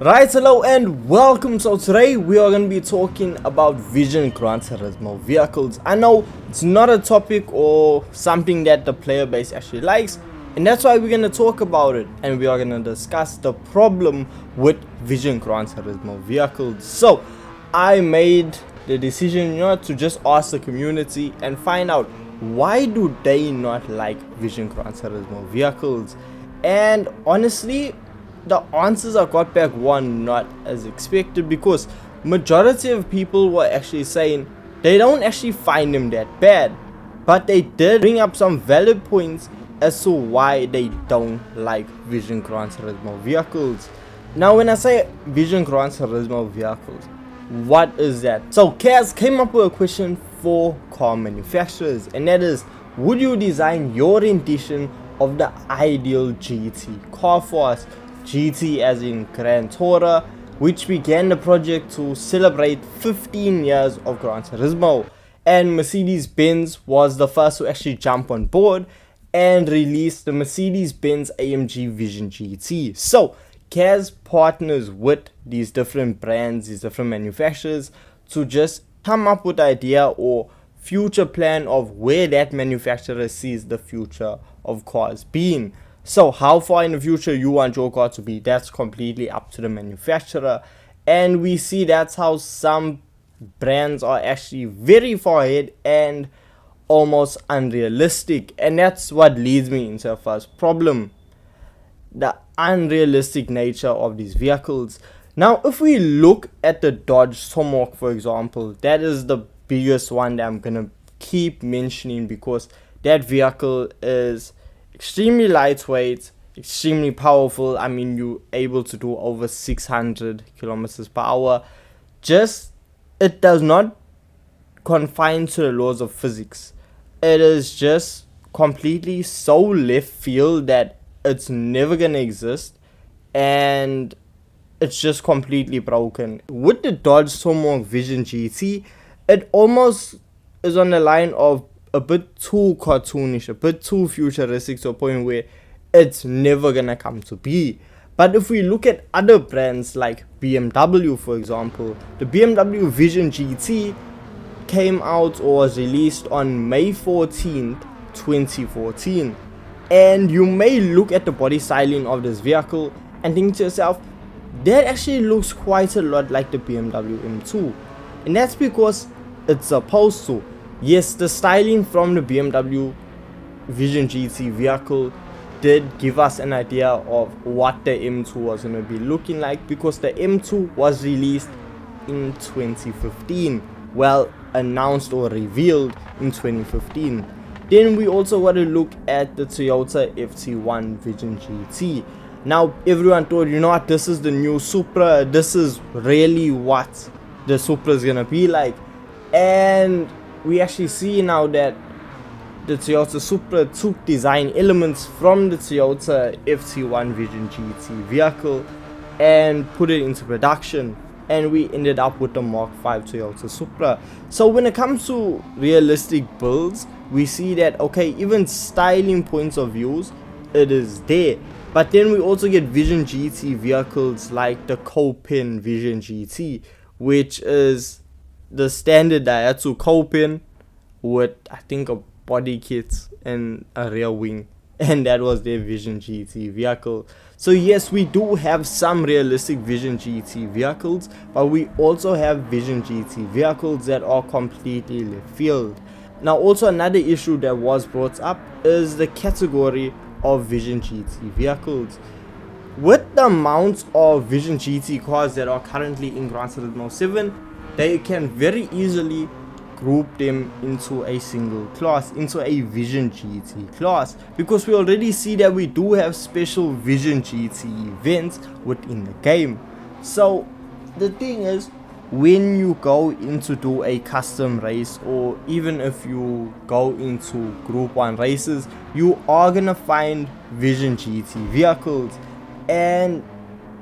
Right, hello and welcome. So today we are going to be talking about Vision Gran Turismo vehicles. I know it's not a topic or something that the player base actually likes, and that's why we're going to talk about it, and we are going to discuss the problem with Vision Gran Turismo vehicles. So I made the decision, to just ask the community and find out why do they not like Vision Gran Turismo vehicles. And honestly, the answers I got back were not as expected, because majority of people were actually saying they don't actually find them that bad, but they did bring up some valid points as to why they don't like Vision Gran Turismo vehicles. Now when I say Vision Gran Turismo vehicles, what is that? So Kaz came up with a question for car manufacturers, and that is, would you design your rendition of the ideal GT car for us? GT as in Gran Turismo, which began the project to celebrate 15 years of Gran Turismo, and Mercedes-Benz was the first to actually jump on board and release the Mercedes-Benz AMG Vision GT. So Kaz partners with these different brands, these different manufacturers, to just come up with the idea or future plan of where that manufacturer sees the future of cars being. So how far in the future you want your car to be, that's completely up to the manufacturer. And we see that's how some brands are actually very far ahead and almost unrealistic. And that's what leads me into the first problem: the unrealistic nature of these vehicles. Now if we look at the Dodge Tomahawk, for example, that is the biggest one that I'm gonna keep mentioning, because that vehicle is extremely lightweight, extremely powerful. I mean, you're able to do over 600 kilometers per hour. Just, it does not confine to the laws of physics. It is just completely so left field that it's never gonna exist, and it's just completely broken. With the Dodge Tomahawk Vision GT, it almost is on the line of a bit too cartoonish, a bit too futuristic, to a point where it's never gonna come to be. But if we look at other brands like BMW, for example, the BMW Vision GT came out or was released on May 14th, 2014. And you may look at the body styling of this vehicle and think to yourself, that actually looks quite a lot like the BMW M2. And that's because it's supposed to. Yes, the styling from the BMW Vision GT vehicle did give us an idea of what the M2 was going to be looking like, because the M2 was released in 2015. Well, announced or revealed in 2015. Then we also want to look at the Toyota FT1 Vision GT. Now everyone thought, what, this is the new Supra, this is really what the Supra is going to be like. And we actually see now that the Toyota Supra took design elements from the Toyota FT1 Vision GT vehicle and put it into production, and we ended up with the Mark V Toyota Supra. So when it comes to realistic builds, we see that, okay, even styling points of views, it is there. But then we also get Vision GT vehicles like the Copen Vision GT, which is the standard Daihatsu Copen with, I think, a body kit and a rear wing, and that was their Vision GT vehicle. So yes, we do have some realistic Vision GT vehicles, but we also have Vision GT vehicles that are completely left field. Now also another issue that was brought up is the category of Vision GT vehicles. With the amount of Vision GT cars that are currently in Gran Turismo 7, they can very easily group them into a single class, into a Vision GT class, because we already see that we do have special Vision GT events within the game. So the thing is, when you go into do a custom race, or even if you go into group 1 races, you are gonna find Vision GT vehicles, and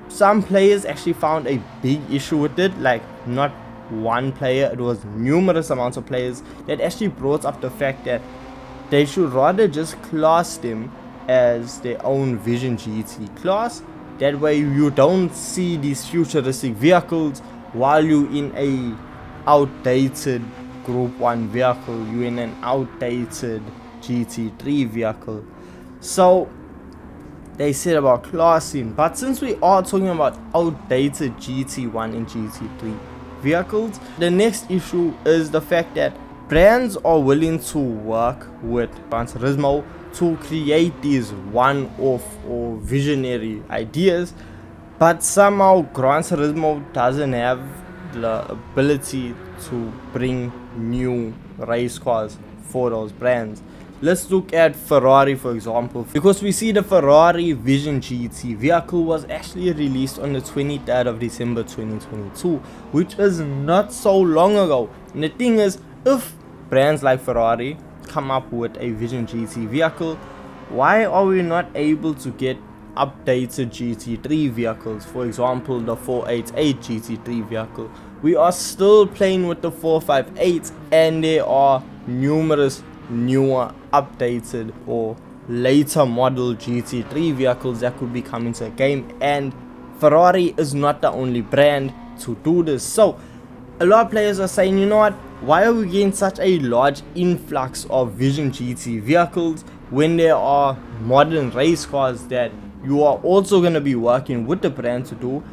some players actually found a big issue with it. Like, not one player, it was numerous amounts of players that actually brought up the fact that they should rather just class them as their own Vision GT class That way you don't see these futuristic vehicles while you're in a outdated Group 1 vehicle, you're in an outdated GT3 vehicle. So they said about classing, but since we are talking about outdated GT1 and GT3 vehicles, the next issue is the fact that brands are willing to work with Gran Turismo to create these one-off or visionary ideas, but somehow Gran Turismo doesn't have the ability to bring new race cars for those brands. Let's look at Ferrari, for example, because we see the Ferrari Vision GT vehicle was actually released on the 23rd of December 2022, which is not so long ago. And the thing is, if brands like Ferrari come up with a Vision GT vehicle, why are we not able to get updated GT3 vehicles? For example, the 488 GT3 vehicle. We are still playing with the 458, and there are numerous newer, updated or later model GT3 vehicles that could be coming to a game, and Ferrari is not the only brand to do this. So a lot of players are saying, you know what, why are we getting such a large influx of Vision GT vehicles when there are modern race cars that you are also going to be working with the brand to do,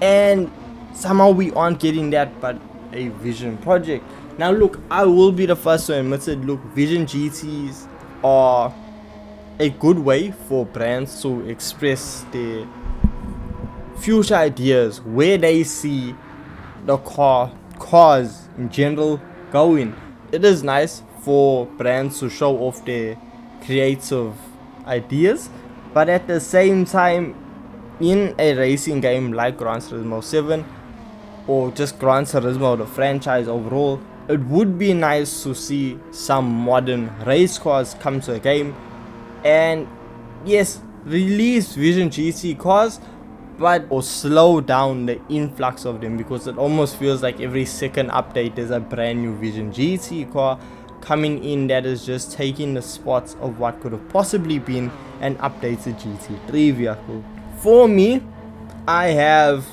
and somehow we aren't getting that but a Vision project. Now look, I will be the first to admit it, look, Vision GTs are a good way for brands to express their future ideas, where they see the cars in general going. It is nice for brands to show off their creative ideas, but at the same time, in a racing game like Gran Turismo 7 or just Gran Turismo the franchise overall, it would be nice to see some modern race cars come to a game, and yes, release Vision GT cars, but or slow down the influx of them, because it almost feels like every second update there's a brand new Vision GT car coming in that is just taking the spots of what could have possibly been an updated GT3 vehicle. For me, I have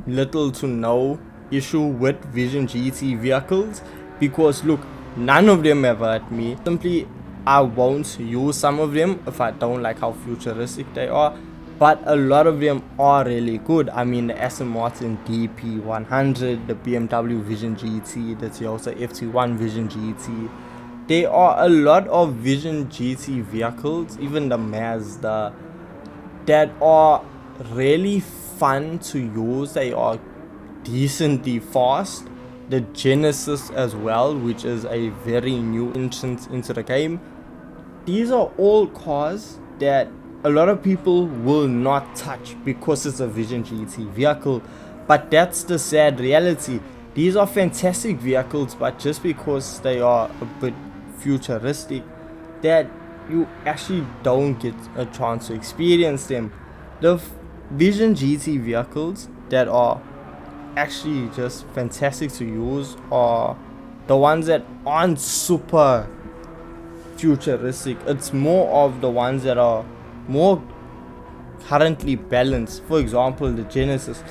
little to no issue with Vision GT vehicles, because look, none of them have hurt me. Simply, I won't use some of them if I don't like how futuristic they are, but a lot of them are really good. I mean, the Aston Martin DP100, the BMW Vision GT, the Toyota FT1 Vision GT. There are a lot of Vision GT vehicles, even the Mazda, that are really fun to use. They are decently fast. The Genesis as well, which is a very new entrance into the game. These are all cars that a lot of people will not touch because it's a Vision GT vehicle, but that's the sad reality. These are fantastic vehicles, but just because they are a bit futuristic, that you actually don't get a chance to experience them. The Vision GT vehicles that are actually just fantastic to use are the ones that aren't super futuristic. It's more of the ones that are more currently balanced. For example, the Genesis,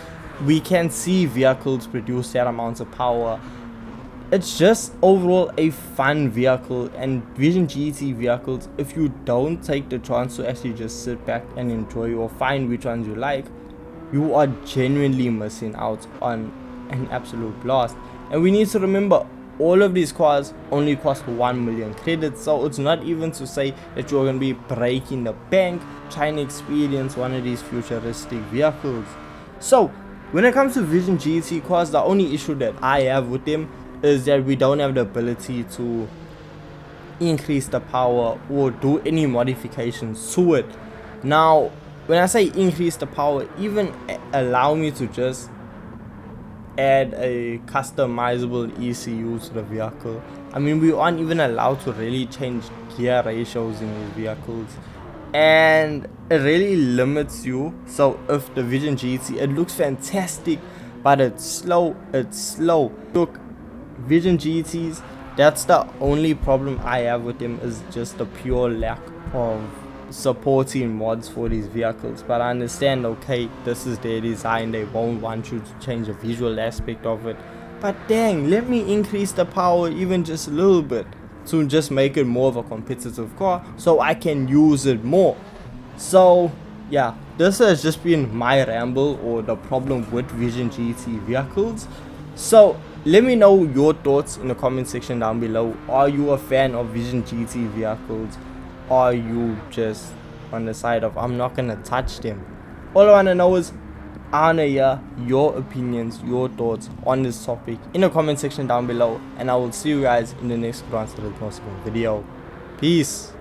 we can see vehicles produce that amounts of power. It's just overall a fun vehicle, and Vision GT vehicles, if you don't take the chance to actually just sit back and enjoy or find which ones you like, you are genuinely missing out on an absolute blast. And we need to remember, all of these cars only cost 1 million credits, so it's not even to say that you're going to be breaking the bank trying to experience one of these futuristic vehicles. So when it comes to Vision GT cars, the only issue that I have with them is that we don't have the ability to increase the power or do any modifications to it. Now when I say increase the power, even allow me to just add a customizable ECU to the vehicle. I mean, we aren't even allowed to really change gear ratios in these vehicles, and it really limits you. So if the Vision GT, it looks fantastic, but it's slow. Look, Vision GTs, that's the only problem I have with them, is just the pure lack of supporting mods for these vehicles, but I understand, okay, this is their design, they won't want you to change the visual aspect of it, but dang, let me increase the power even just a little bit to just make it more of a competitive car so I can use it more. So yeah, this has just been my ramble or the problem with Vision GT vehicles. So let me know your thoughts in the comment section down below. Are you a fan of Vision GT vehicles? Are you just on the side of I'm not gonna touch them? All I wanna know is, I wanna hear your opinions, your thoughts on this topic in the comment section down below, and I will see you guys in the next Gran Turismo video. Peace.